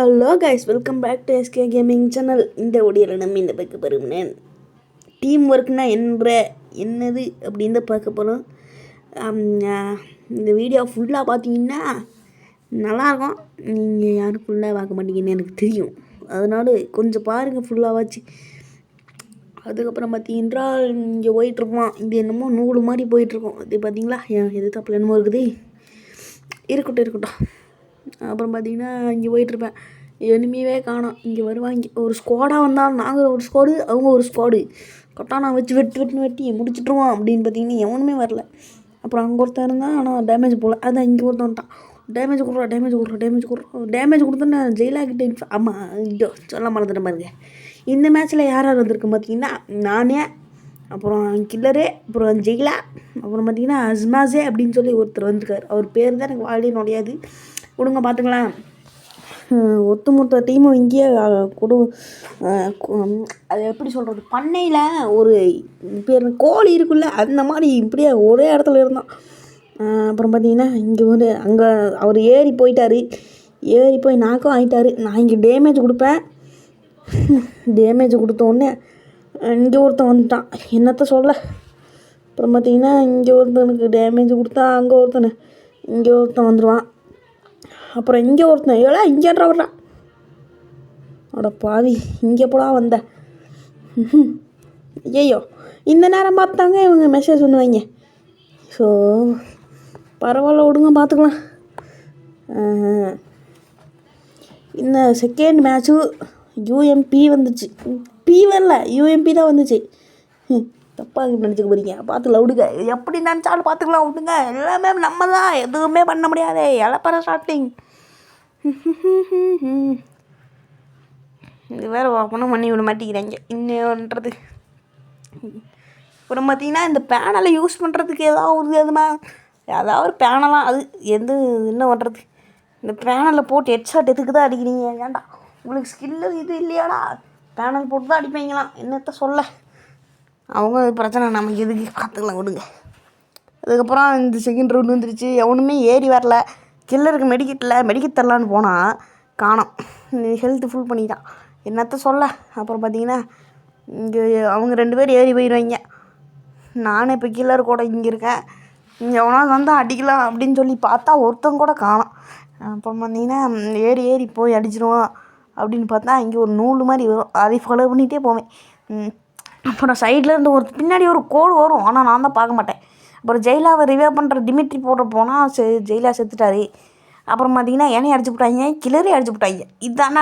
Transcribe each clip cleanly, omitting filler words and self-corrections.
Hello guys, welcome back to SK gaming channel. இந்த ஒடியில் நம்ம இந்த பார்க்க போகிறோம்னேன் டீம் ஒர்க்னா என்னது அப்படின்னு தான் பார்க்க போகிறோம். இந்த வீடியோ ஃபுல்லாக பார்த்தீங்கன்னா நல்லாயிருக்கும். நீங்கள் யாரும் ஃபுல்லாக பார்க்க மாட்டீங்கன்னு எனக்கு தெரியும், அதனால கொஞ்சம் பாருங்கள் ஃபுல்லாகாச்சு. அதுக்கப்புறம் பார்த்தீங்கன்னா இங்கே போயிட்டுருப்போம். இது என்னமோ நூறு மாதிரி போயிட்டுருக்கோம். இது பார்த்தீங்களா, எது தப்பில் என்னமோ இருக்குது. இருக்கட்டும். அப்புறம் பார்த்தீங்கன்னா இங்கே போயிட்டுருப்பேன். எனிமியே காணோம். இங்கே வருவாங்க, ஒரு ஸ்குவாடாக வந்தால் நாங்கள் ஒரு ஸ்குவாடு, அவங்க ஒரு ஸ்குவாடு. கட்டானா வச்சு வெட்டி முடிச்சுட்ருவோம் அப்படின்னு பார்த்தீங்கன்னா எவனுமே வரல. அப்புறம் அங்கே ஒருத்தர் இருந்தால், ஆனால் டேமேஜ் போகல. அதான் இங்கே ஒருத்தன் வந்துட்டான். டேமேஜ் கொடுறோம். டேமேஜ் கொடுத்தோன்னா ஜெயிலாகிட்ட ஆமாம், ஐயோ சொல்ல மறந்துட்டேன் பாருங்க. இந்த மேட்ச்சில் யார் வந்திருக்கு பார்த்தீங்கன்னா, நானே, அப்புறம் கில்லரு, அப்புறம் ஜெயிலா, அப்புறம் பார்த்தீங்கன்னா அஸ்மாஸே அப்படின்னு சொல்லி ஒருத்தர் வந்திருக்கார். அவர் பேர் தான் எனக்கு வாழே நுழையாது. கொடுங்க பார்த்துக்கலாம். ஒட்டுமொத்த டீமும் இங்கேயே அது எப்படி சொல்கிறது, பண்ணையில் ஒரு பேர் கோழி இருக்குல்ல, அந்த மாதிரி இப்படியே ஒரே இடத்துல இருந்தான். அப்புறம் பார்த்தீங்கன்னா இங்கே அங்கே அவர் ஏறி போய் நாக்கும் ஆகிட்டார். நான் இங்கே டேமேஜ் கொடுப்பேன். டேமேஜ் கொடுத்தோடனே இங்கே ஒருத்தன் வந்துட்டான். என்னத்த சொல்ல. அப்புறம் பார்த்தீங்கன்னா இங்கே ஒருத்தனுக்கு டேமேஜ் கொடுத்தா இங்கே ஒருத்தன் வந்துடுவான். அப்புறம் இங்கே ஒருத்தன் இங்கேன்ற வர்றான். அட பாவி, இங்கே போடா வந்த. ஐயோ, இந்த நேரம் பார்த்தாங்க இவங்க மெசேஜ் பண்ணுவாங்க. ஸோ பரவாயில்ல, விடுங்க பார்த்துக்கலாம். இந்த செகண்ட் மேட்ச்சு யூஎம்பி வந்துச்சு. யூஎம்பி தான் வந்துச்சு. தப்பாக நினச்சிக்க போறீங்க, பார்த்துக்கலாம் விடுங்க. எப்படி நினச்சாலும் பார்த்துக்கலாம் விடுங்க. எல்லாமே நம்ம தான், எதுவுமே பண்ண முடியாது. இலப்பற ஸ்டார்டிங். இது வேறு ஓப்பனும் பண்ணி விட மாட்டேங்கிறாங்க இன்னுன்றது. அப்புறம் பார்த்தீங்கன்னா இந்த பேனலை யூஸ் பண்ணுறதுக்கு ஏதாவது ஒரு பேனலாம், அது என்ன பண்ணுறது. இந்த பேனலில் போட்டு ஹெட்ஷாட் எதுக்கு தான் அடிக்கிறீங்க? ஏன்டா உங்களுக்கு ஸ்கில்லு இது இல்லையாடா? பேனல் போட்டு தான் அடிப்பீங்களாம், என்னத்த சொல்ல. அவங்க பிரச்சனை, நமக்கு எதுக்கு, பார்த்துக்கலாம் விடுங்க. அதுக்கப்புறம் இந்த செகண்ட் ரவுண்டு வந்துருச்சு. எவனுமே ஏறி வரல. கில்லருக்கு மெடிக்கெட் தரலான்னு போனால் காணோம். ஹெல்த்து ஃபுல் பண்ணிட்டான், என்னத்த சொல்ல. அப்புறம் பார்த்தீங்கன்னா இங்கே அவங்க 2 பேர் ஏறி போயிடுவாங்க. நானும் இப்போ கில்லர் கூட இங்கே இருக்கேன். இங்கே எவனா வந்தால் அடிக்கலாம் அப்படின்னு சொல்லி பார்த்தா ஒருத்தன் கூட காணோம். அப்புறம் பார்த்தீங்கன்னா ஏறி போய் அடிச்சிடுவோம் அப்படின்னு பார்த்தா இங்கே ஒரு நூல் மாதிரி வரும், அதை ஃபாலோ பண்ணிகிட்டே போவேன். அப்புறம் சைட்லேருந்து பின்னாடி ஒரு கோடு வரும், ஆனால் நான் தான் பார்க்க மாட்டேன். அப்புறம் ஜெயிலாவை ரிவைவ் பண்ணுற டிமிட்ரி போட போனால் ஜெயிலா செத்துட்டார். அப்புறம் பார்த்தீங்கன்னா என்னையை அடிச்சு விட்டாங்க, கிளறி அடிச்சு விட்டாங்க. இதுதான்டா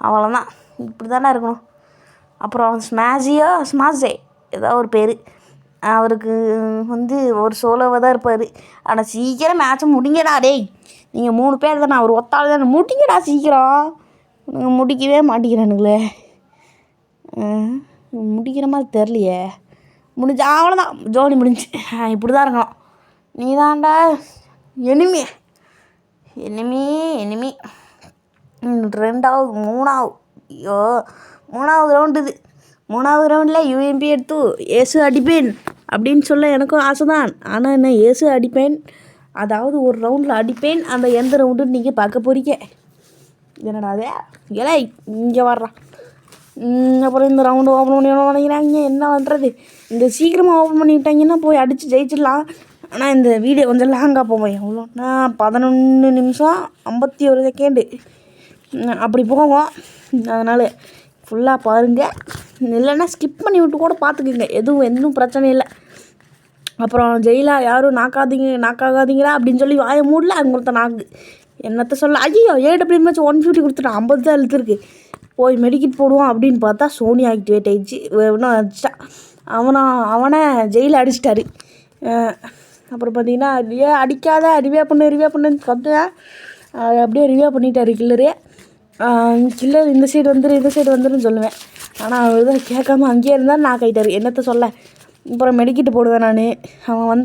அவ்வளோதான், இப்படி தானே இருக்கணும். அப்புறம் ஸ்மாஸே ஏதாவது ஒரு பேர், அவருக்கு ஒரு சோலோவாக தான் இருப்பார். ஆனால் சீக்கிரம் மேட்சை முடிங்கடா டேய். நீங்கள் 3 பேர் தானே, அவர் ஒத்தாள் தானே, முடிங்கடா சீக்கிரம். நீங்கள் முடிக்கவே மாட்டேங்கிறானுங்களே. முடிக்கிற மாதிரி தெரிலையே. முடிஞ்சு அவ்வளோதான், ஜோலி முடிஞ்சு. இப்படி தான் இருக்கணும். நீ தான்டா எனிமி. 3வது ரவுண்டு இது. 3வது ரவுண்டில் யூஎம்பி எடுத்து ஏசு அடிப்பேன் அப்படின்னு சொல்ல எனக்கும் ஆசை தான். ஆனால் என்ன, ஏசு அடிப்பேன், அதாவது ஒரு ரவுண்டில் அடிப்பேன். அந்த எந்த ரவுண்டுன்னு நீங்கள் பார்க்க போறீங்க. என்னடா அதே இங்கே வர்றான். அப்புறம் இந்த ரவுண்டு ஓப்பன் பண்ணி நினைக்கிறாங்க, என்ன பண்ணுறது. இந்த சீக்கிரமாக ஓப்பன் பண்ணிவிட்டாங்கன்னா போய் அடித்து ஜெயிச்சிடலாம். ஆனால் இந்த வீடியோ கொஞ்சம் லாங்காக போவோம். எவ்வளோன்னா 11 நிமிஷம் 51 செகண்டு அப்படி போவோம். அதனால் ஃபுல்லாக பாருங்கள், இல்லைன்னா ஸ்கிப் பண்ணி விட்டு கூட பார்த்துக்குங்க, எதுவும் பிரச்சனை இல்லை. அப்புறம் ஜெயிலா யாரும் நாக்காகாதீங்களா அப்படின்னு சொல்லி வாய மூடல. அங்கே ஒருத்த நாக்கு, என்னத்த சொல்ல. ஐயோ, AWM 150 கொடுத்துட்டான், 50 தான் எழுத்துருக்கு. போய் மெடிக்கெட் போடுவான் அப்படின்னு பார்த்தா சோனி ஆக்டிவேட் ஆகிடுச்சு. இன்னும் அடிச்சிட்டான். அவனை ஜெயிலில் அடிச்சிட்டாரு. அப்புறம் பார்த்தீங்கன்னா அடிக்காத ரிவே பண்ணுன்னு கத்துவேன். அப்படியே ரிவே பண்ணிட்டாரு கில்லரு. கில்லர் இந்த சைடு வந்துருன்னு சொல்லுவேன். ஆனால் அவர் தான் கேட்காம அங்கேயே இருந்தால் நான் கைட்டார், என்னத்த சொல்ல. அப்புறம் மெடிக்கெட்டு போடுவேன் நான். அவன்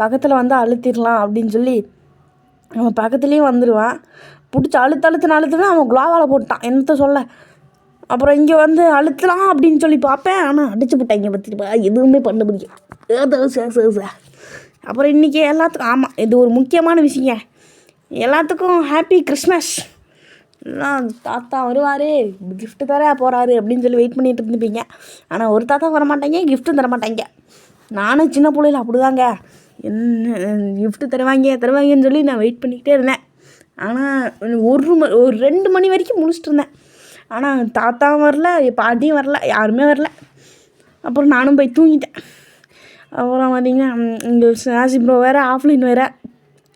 பக்கத்தில் அழுத்திடலாம் அப்படின்னு சொல்லி அவன் பக்கத்துலேயும் வந்துடுவான். பிடிச்சி அழுத்துனா அவன் குளோவால் போட்டான், என்னத்த சொல்ல. அப்புறம் இங்கே அழுத்தலாம் அப்படின்னு சொல்லி பார்ப்பேன், ஆனால் அடிச்சு போட்டாங்க. பார்த்துட்டு எதுவுமே பண்ண முடியும். அப்புறம் இன்றைக்கி எல்லாத்துக்கும், ஆமாம் இது ஒரு முக்கியமான விஷயங்க, எல்லாத்துக்கும் ஹாப்பி கிறிஸ்மஸ். எல்லாம் தாத்தா வருவார், கிஃப்ட்டு தர போகிறாரு அப்படின்னு சொல்லி வெயிட் பண்ணிகிட்டு இருந்துப்பீங்க. ஆனால் ஒரு தாத்தா வர மாட்டாங்க, கிஃப்ட்டும் தர மாட்டாங்க. நானும் சின்ன பிள்ளைல அப்படிதாங்க. என்ன கிஃப்ட்டு தருவாங்கன்னு சொல்லி நான் வெயிட் பண்ணிக்கிட்டே இருந்தேன். ஆனால் ஒரு 2 மணி வரைக்கும் முழிச்சிட்டு இருந்தேன். ஆனால் தாத்தாவும் வரல, பாட்டியும் வரல, யாருமே வரல. அப்புறம் நானும் போய் தூங்கிட்டேன். அப்புறம் பார்த்திங்கன்னா இங்கே சாசி ப்ரோ வேறு, ஆஃப்லைன் வேறு.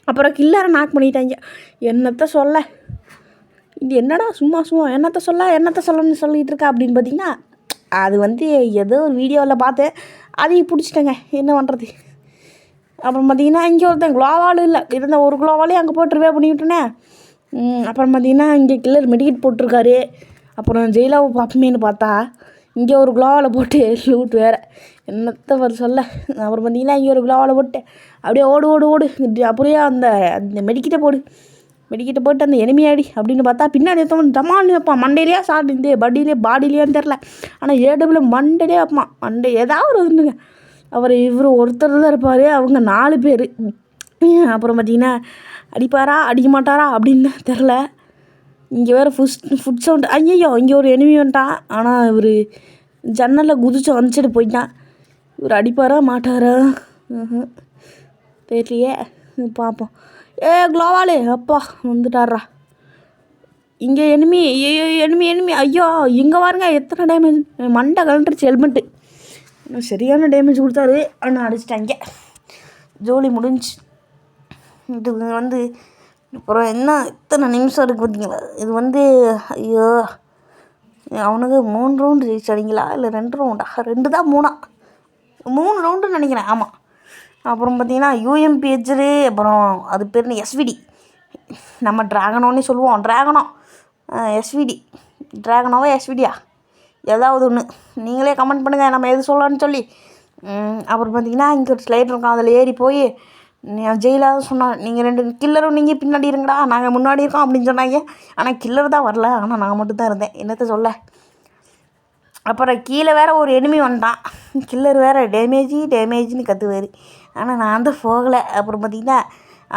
அப்புறம் கில்லரை நாக் பண்ணிட்டாங்க. என்னத்த சொல்ல, இது என்னடா சும்மா என்னத்த சொல்லணும்னு சொல்லிகிட்டு இருக்கா அப்படின்னு பார்த்திங்கன்னா, அது வந்து ஏதோ ஒரு வீடியோவில் பார்த்து அதையும் பிடிச்சிட்டேங்க. என்ன பண்ணுறது. அப்புறம் பார்த்திங்கன்னா இங்கே ஒருத்தன் குளோவாலும் இல்லை, இருந்த ஒரு குளோவாலையும் அங்கே போட்டு ரிவே பண்ணிவிட்டேனே. அப்புறம் பார்த்திங்கன்னா இங்கே கில்லர் மெடிக்கெட் போட்டிருக்காரு. அப்புறம் ஜெயிலாவை பார்ப்போமேனு பார்த்தா இங்கே ஒரு குளோவாவில் போட்டு லூட் வேறு. என்னத்த சொல்ல. அப்புறம் பார்த்திங்கன்னா இங்கே ஒரு குளோவாவில் போட்டு அப்படியே ஓடு அப்படியே அந்த மெடிக்கிட்ட போட்டு அந்த எனிமையாடி அப்படின்னு பார்த்தா பின்னாடி எடுத்தவன் டமால்னு வைப்பான். மண்டையிலேயே சாப்பிட்டு பாடியிலேயான்னு தெரில. ஆனால் ஏடபிள்யூ மண்டையிலே வைப்பான். ஏதாவது வந்துங்க. இவர் ஒருத்தர் தான் இருப்பார், அவங்க 4 பேர். அப்புறம் பார்த்திங்கன்னா அடிப்பாரா அடிக்க மாட்டாரா அப்படின்னு தெரில. இங்கே வேறு ஃபுட் சவுண்டு. ஐயோ, இங்கே ஒரு எனிமி வந்துட்டான். ஆனால் இவர் ஜன்னலில் குதிச்சு வந்துச்சுட்டு போயிட்டான். இவர் அடிப்பாரா மாட்டாரா தெரியலையே, பார்ப்போம். குளோவாலு அப்பா வந்துட்டாரா. இங்கே எனிமி ஐயோ இங்கே பாருங்க எத்தனை டேமேஜ். மண்டை கலண்டுருச்சு ஹெல்மெட்டு. சரியான டேமேஜ் கொடுத்தாரு. ஆனால் அடிச்சிட்டாங்க. ஜோலி முடிஞ்சு. இது வந்து அப்புறம் என்ன இத்தனை நிமிஷம் இருக்குது பார்த்தீங்களா. இது வந்து ஐயோ, அவனுக்கு 3 ரவுண்டு ரீச் அடிங்களா இல்லை 2 ரவுண்டா, 2 தான் 3 ரவுண்டுன்னு நினைக்கிறேன். ஆமாம். அப்புறம் பார்த்திங்கன்னா யூஎம்பிஹெச்ரு, அப்புறம் அது பேர் எஸ்விடி. நம்ம ட்ராகனோன்னே சொல்லுவோம். ட்ராகனோவா எஸ்விடியா ஏதாவது ஒன்று நீங்களே கமெண்ட் பண்ணுங்கள் நம்ம எது சொல்லலான்னு சொல்லி. அப்புறம் பார்த்திங்கன்னா இங்கே ஒரு ஸ்லைட் இருக்கும், அதில் ஏறி போய் ஜெயிலாக சொன்னான், நீங்கள் 2 கில்லரும் நீங்கள் பின்னாடி இருங்கடா, நாங்கள் முன்னாடி இருக்கோம் அப்படின்னு சொன்னாங்க. ஆனால் கில்லர் தான் வரல, ஆனால் நான் மட்டும் தான் இருந்தேன். என்னத்த சொல்ல. அப்புறம் கீழே வேறு ஒரு எனிமி வந்துட்டான். கில்லர் வேறு டேமேஜ்னு கற்றுவார். ஆனால் நான் தான் போகலை. அப்புறம் பார்த்திங்கன்னா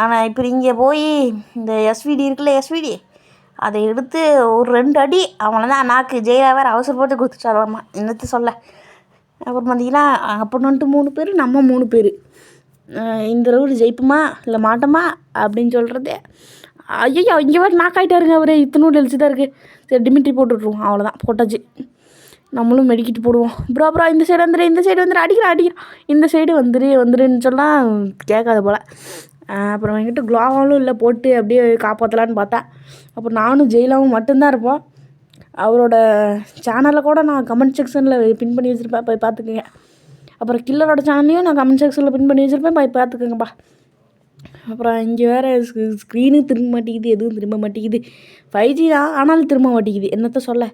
ஆனால் இப்போ இங்கே போய் இந்த எஸ்விடி இருக்குல்ல, அதை எடுத்து ஒரு 2 அடி அவனை தான் ஜெயிலாக வேறு அவசரப்பட்டு கொடுத்துட்டாராம்மா. என்னத்த சொல்ல. அப்புறம் பார்த்திங்கன்னா அப்போன்ட்டு 3 பேர், நம்ம 3 பேர். இந்த ரவுண்டு ஜெயிப்புமா இல்லை மாட்டோமா அப்படின்னு சொல்கிறது. ஐயோ, இங்கே வேறு ஆகிட்டாருங்க. அவர் இத்தனோடு எழுச்சி தான் இருக்குது. சரி டிமிட்ரி போட்டுட்ருவோம். அவ்வளோதான், போட்டாச்சு. நம்மளும் மெடிக்கிட்டு போடுவோம். ப்ரோ இந்த சைடு வந்துடு அடிக்கிறான். இந்த சைடு வந்துருன்னு சொன்னால் கேட்காத போல். அப்புறம் என்கிட்ட குளோவாலும் இல்லை போட்டு அப்படியே காப்பாற்றலான்னு பார்த்தேன். அப்புறம் நானும் ஜெயிலாவும் மட்டும்தான் இருப்போம். அவரோட சேனலில் கூட நான் கமெண்ட் செக்ஷனில் பின் பண்ணி வச்சுருப்பேன், போய் பார்த்துக்குங்க. அப்புறம் கில்லரோட சேனல்லையும் நான் கமெண்ட் செக்ஷனில் பின் பண்ணி வச்சுருப்பேன், போய் பார்த்துக்கோங்கப்பா. அப்புறம் இங்கே வேறு ஸ்க்ரீனு திரும்ப மாட்டேங்குது, எதுவும் திரும்ப மாட்டேங்குது. 5G தான், ஆனாலும் திரும்ப மாட்டேங்குது. என்னத்த சொல்ல.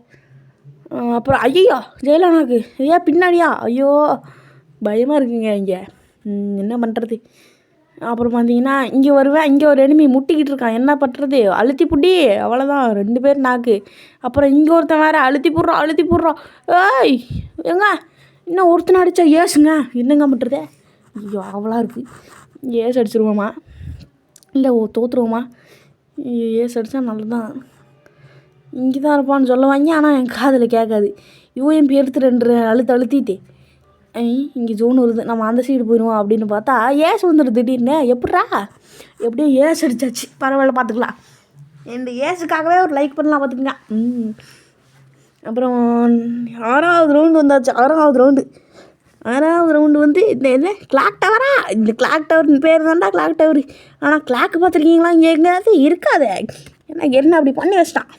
அப்புறம் ஐயோ ஜெயலலிதாவுக்கு ஏன் பின்னாடியா, ஐயோ பயமாக இருக்குங்க இங்கே. என்ன பண்ணுறது. அப்புறம் பார்த்தீங்கன்னா இங்கே வருவேன். இங்கே ஒரு எனிமி முட்டிக்கிட்டு இருக்கான். என்ன பண்ணுறது, அழுத்தி புட்டி அவ்வளோதான், 2 பேர் நாக்கு. அப்புறம் இங்கே ஒருத்தன் வேறு அழுத்தி போடுறான். ஏய் எங்க இன்னும் ஒருத்தனை அடித்தா ஏசுங்க, என்னங்க பண்ணுறது. ஐயோ அவ்வளோ இருக்குது. ஏசு அடிச்சிருவோமா இல்லை தோற்றுருவோமா. ஏசு அடித்தா நல்லதான். இங்கே தான் இருப்பான்னு சொல்லுவாங்க, ஆனால் என் காதில் கேட்காது. யூஎம்பி எடுத்து 2 அழுத்திட்டு இங்கே ஜோன் வருது, நம்ம அந்த சைடு போயிடுவோம் அப்படின்னு பார்த்தா ஏசு வந்துடுது திடீர்னு. எப்படியோ ஏசு அடிச்சாச்சு, பரவாயில்ல பார்த்துக்கலாம். இந்த ஏசுக்காகவே ஒரு லைக் பண்ணலாம் பார்த்துக்குங்க. அப்புறம் 6வது ரவுண்டு வந்தாச்சு. 6வது ரவுண்டு வந்து இந்த என்ன கிளாக் டவரா, இந்த கிளாக் டவர் பேர் தான்டா கிளாக் டவர். ஆனால் கிளாக் பார்த்துருக்கீங்களா, இங்கே எங்கேயாவது இருக்காது. ஏன்னா என்ன அப்படி பண்ணி வச்சிட்டான்.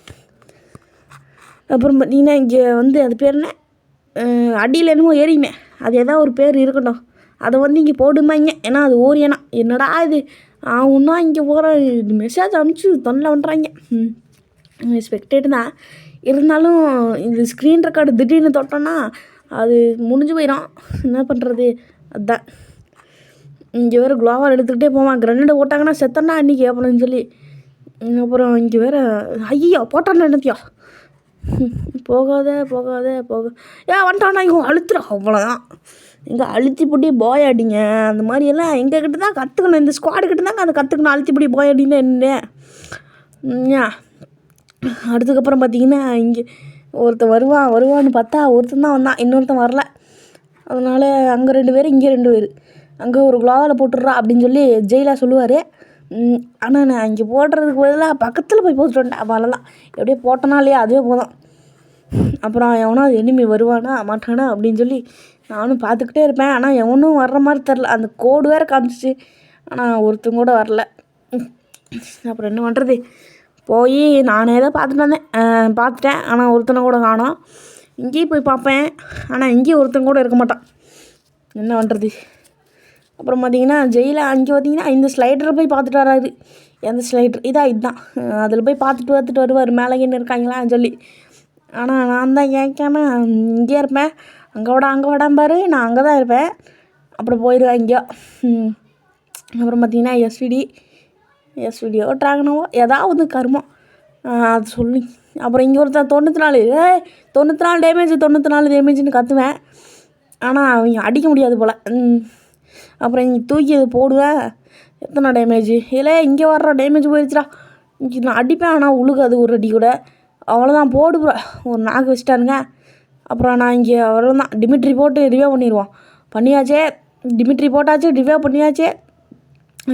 அப்புறம் பார்த்தீங்கன்னா இங்கே வந்து அது பேர் என்ன, அடியில் என்னமோ ஏறிமே, அது எதாவது ஒரு பேர் இருக்கட்டும், அதை வந்து இங்கே போடுமாங்க. ஏன்னா அது ஓரியனா என்னடா இது ஒன்றா இங்கே போகிற மெசேஜ் அனுப்பிச்சி தொல்லை பண்ணுறாங்க. ஸ்பெக்டேட்டு தான் இருந்தாலும் இது ஸ்க்ரீன் ரெக்கார்டு திடீர்னு தொட்டோன்னா அது முடிஞ்சு போயிடும். என்ன பண்ணுறது. அதுதான் இங்கே வேறு குளோவால் எடுத்துக்கிட்டே போவான். கிரனேடு போட்டாங்கன்னா செத்தனா அன்றைக்கி அப்படின்னு சொல்லி. அப்புறம் இங்கே வேறு ஐயோ போட்டான்னு என்னத்தியா, போகாத வந்துட்டானா இங்கே அழுத்துறோம். அவ்வளோதான். இங்கே அழுத்திப்படி போய் அடிங்க, அந்த மாதிரியெல்லாம் எங்ககிட்ட தான் கற்றுக்கணும். இந்த ஸ்குவாடு கிட்ட தாங்க அதை கற்றுக்கணும். அழுத்திப்படி போய் அடின்னா என்ன. அதுக்கப்புறம் பார்த்தீங்கன்னா இங்கே ஒருத்தன் வருவான்னு பார்த்தா ஒருத்தன் தான் வந்தான், இன்னொருத்தன் வரல. அதனால் அங்கே 2 பேர், இங்கே 2 பேர். அங்கே ஒரு குளோவில் போட்டுடுறா அப்படின்னு சொல்லி ஜெயிலா சொல்லுவார். ஆனால் நான் இங்கே போடுறதுக்கு பதிலாக பக்கத்தில் போய் போட்டுட்டு வந்துட்டேன். அவ்வளோதான், எப்படியே போட்டனா இல்லையா அதுவே போதும். அப்புறம் எவனோ அது எனிமி வருவானா மாட்டானா அப்படின்னு சொல்லி நானும் பார்த்துக்கிட்டே இருப்பேன். ஆனால் எவனும் வர்ற மாதிரி தெரில. அந்த கோடு வேறு காமிச்சிச்சு, ஆனால் ஒருத்தங்க கூட வரல. அப்புறம் என்ன பண்ணுறது, போய் நானே தான் பார்த்துட்டு வந்தேன். பார்த்துட்டேன், ஆனால் ஒருத்தனை கூட காணோம். இங்கேயும் போய் பார்ப்பேன், ஆனால் இங்கேயும் ஒருத்தன் கூட இருக்க மாட்டான். என்ன பண்ணுறது. அப்புறம் பார்த்திங்கன்னா ஜெயிலில் அங்கே பார்த்திங்கன்னா இந்த ஸ்லைடரை போய் பார்த்துட்டு வராது. எந்த ஸ்லைட்ரு இதுதான் அதில் போய் பார்த்துட்டு வருவார் மேலேன்னு இருக்காங்களான்னு சொல்லி. ஆனால் நான் தான் கேட்காம இங்கே இருப்பேன். அங்கே விடாம்பாரு, நான் அங்கே தான் இருப்பேன். அப்புறம் போயிடுவேன் எங்கேயோ. அப்புறம் பார்த்திங்கன்னா எஸ்விடியோ ட்ராகனோவோ ஏதாவது கருமம் அது சொல்லி. அப்புறம் இங்கே ஒருத்தர் 94 டேமேஜ் 94 டேமேஜ்னு கற்றுவேன். ஆனால் அவங்க அடிக்க முடியாது போல். அப்புறம் இங்கே தூக்கி அது போடுவேன், எத்தனை டேமேஜ் இல்லை இங்கே வர்ற டேமேஜ் போயிடுச்சுடா. இங்கே நான் அடிப்பேன், ஆனால் உழுகாது ஒரு அடி கூட. அவ்வளோதான், போடுவேன் ஒரு நாக்கு வச்சுட்டாருங்க. அப்புறம் நான் இங்கே அவ்வளோதான், டிமிட்ரி போட்டு ரிவே பண்ணியாச்சே. டிமிட்ரி போட்டாச்சு, ரிவே பண்ணியாச்சே.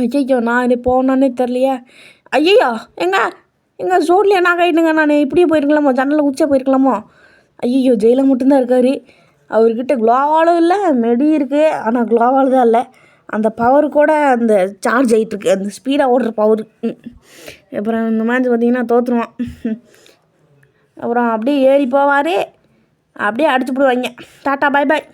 ஐயோ நான் இது போனோன்னே தெரிலையே. ஐயோ எங்கள் சோட்லேயே நான் கைட்டுங்க, நான் இப்படியே போயிருக்கலாமோ, ஜன்னலில் உச்சியாக போயிருக்கலாமோ. ஐயோ ஜெயிலில் மட்டும்தான் இருக்கார். அவர்கிட்ட குளோவாலும் இல்லை, மெடி இருக்குது, ஆனால் குளோவால் தான் இல்லை. அந்த பவர் கூட அந்த சார்ஜ் ஆகிட்டுருக்கு, அந்த ஸ்பீடாக ஓடுற பவர். அப்புறம் இந்த மேட்ச் பார்த்திங்கன்னா தோற்றுருவான். அப்புறம் அப்படியே ஏறி போவார், அப்படியே அடிச்சு போடுவாங்க. டாட்டா பாய் பாய்.